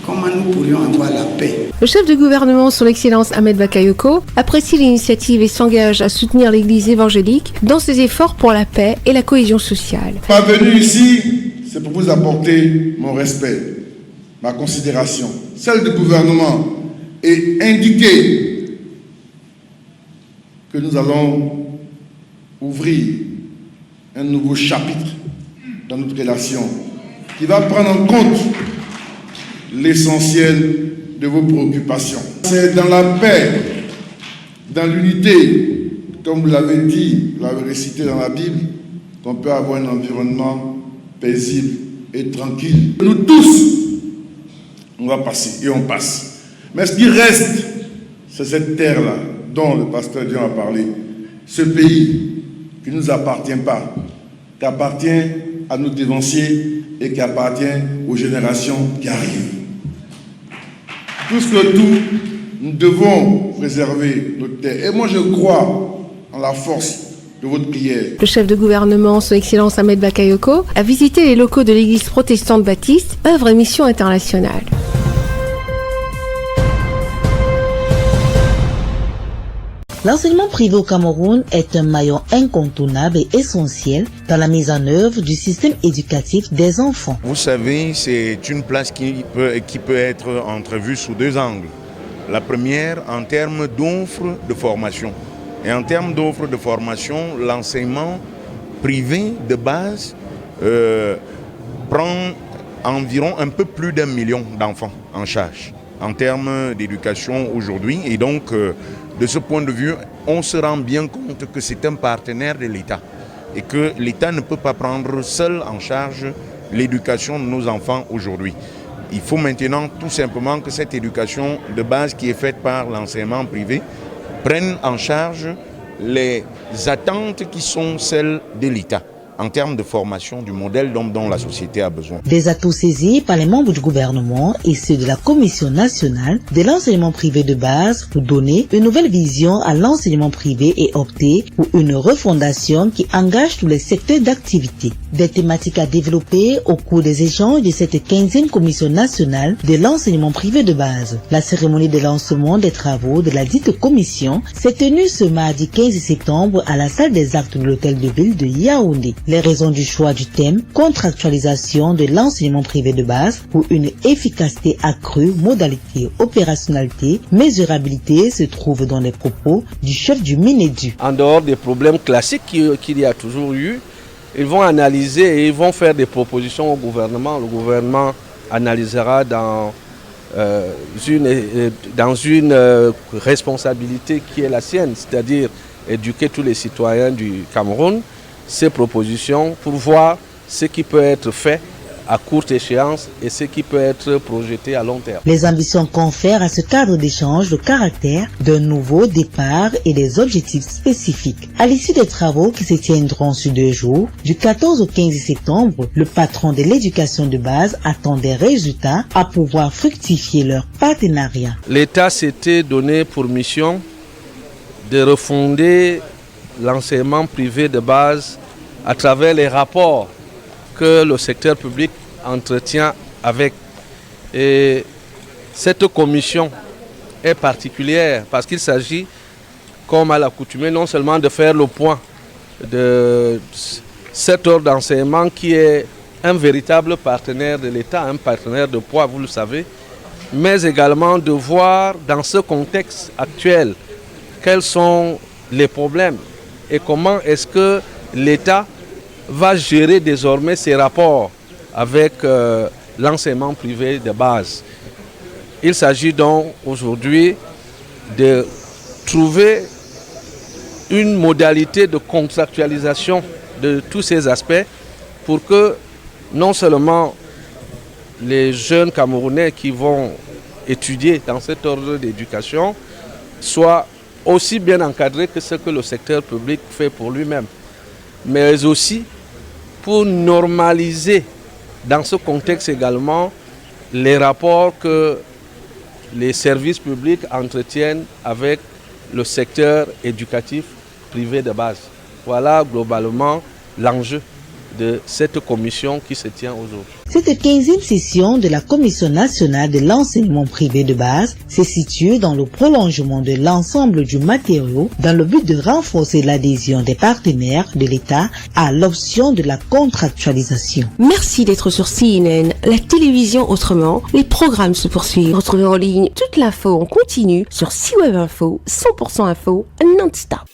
comment nous pourrions avoir la paix? Le chef de gouvernement, son Excellence Ahmed Bakayoko, apprécie l'initiative et s'engage à soutenir l'Église évangélique dans ses efforts pour la paix et la cohésion sociale. Ma venue ici, c'est pour vous apporter mon respect, ma considération, celle du gouvernement, et indiquer que nous allons ouvrir un nouveau chapitre dans notre relation qui va prendre en compte l'essentiel de vos préoccupations. C'est dans la paix, dans l'unité, comme vous l'avez dit, vous l'avez récité dans la Bible, qu'on peut avoir un environnement paisible et tranquille. Nous tous, on va passer et on passe. Mais ce qui reste, c'est cette terre-là dont le pasteur Dion a parlé. Ce pays qui ne nous appartient pas, qui appartient à nos devanciers et qui appartient aux générations qui arrivent. Plus que tout, nous devons préserver notre terre. Et moi, je crois en la force de votre prière. Le chef de gouvernement, son Excellence Ahmed Bakayoko, a visité les locaux de l'église protestante baptiste, œuvre et mission internationale. L'enseignement privé au Cameroun est un maillon incontournable et essentiel dans la mise en œuvre du système éducatif des enfants. Vous savez, c'est une place qui peut être entrevue sous deux angles. La première, en termes d'offres de formation. Et en termes d'offres de formation, l'enseignement privé de base prend environ un peu plus d'1 million d'enfants en charge en termes d'éducation aujourd'hui. Et donc, de ce point de vue, on se rend bien compte que c'est un partenaire de l'État et que l'État ne peut pas prendre seul en charge l'éducation de nos enfants aujourd'hui. Il faut maintenant tout simplement que cette éducation de base qui est faite par l'enseignement privé prenne en charge les attentes qui sont celles de l'État en termes de formation du modèle dont la société a besoin. Des atouts saisis par les membres du gouvernement et ceux de la Commission nationale de l'enseignement privé de base pour donner une nouvelle vision à l'enseignement privé et opter pour une refondation qui engage tous les secteurs d'activité. Des thématiques à développer au cours des échanges de cette 15e Commission nationale de l'enseignement privé de base. La cérémonie de lancement des travaux de la dite commission s'est tenue ce mardi 15 septembre à la salle des actes de l'hôtel de ville de Yaoundé. Les raisons du choix du thème « Contractualisation de l'enseignement privé de base pour une efficacité accrue, modalité, opérationnalité, mesurabilité » se trouvent dans les propos du chef du Minedu. En dehors des problèmes classiques qu'il y a toujours eu, ils vont analyser et ils vont faire des propositions au gouvernement. Le gouvernement analysera dans une responsabilité qui est la sienne, c'est-à-dire éduquer tous les citoyens du Cameroun, ces propositions pour voir ce qui peut être fait à courte échéance et ce qui peut être projeté à long terme. Les ambitions confèrent à ce cadre d'échange le caractère d'un nouveau départ et des objectifs spécifiques. À l'issue des travaux qui se tiendront sur 2 jours, du 14 au 15 septembre, le patron de l'éducation de base attend des résultats à pouvoir fructifier leur partenariat. L'État s'était donné pour mission de refonder l'enseignement privé de base à travers les rapports que le secteur public entretient avec. Et cette commission est particulière parce qu'il s'agit, comme à l'accoutumée, non seulement de faire le point de cet ordre d'enseignement qui est un véritable partenaire de l'État, un partenaire de poids, vous le savez, mais également de voir dans ce contexte actuel quels sont les problèmes et comment est-ce que l'État va gérer désormais ses rapports avec l'enseignement privé de base. Il s'agit donc aujourd'hui de trouver une modalité de contractualisation de tous ces aspects pour que non seulement les jeunes Camerounais qui vont étudier dans cet ordre d'éducation soient aussi bien encadrés que ce que le secteur public fait pour lui-même, mais aussi pour normaliser dans ce contexte également les rapports que les services publics entretiennent avec le secteur éducatif privé de base. Voilà globalement l'enjeu de cette commission qui se tient aujourd'hui. Cette 15e session de la Commission nationale de l'enseignement privé de base se situe dans le prolongement de l'ensemble du matériau dans le but de renforcer l'adhésion des partenaires de l'État à l'option de la contractualisation. Merci d'être sur CNN, la télévision autrement. Les programmes se poursuivent. Retrouvez en ligne toute l'info en continu sur CWeb Info, 100% info non-stop.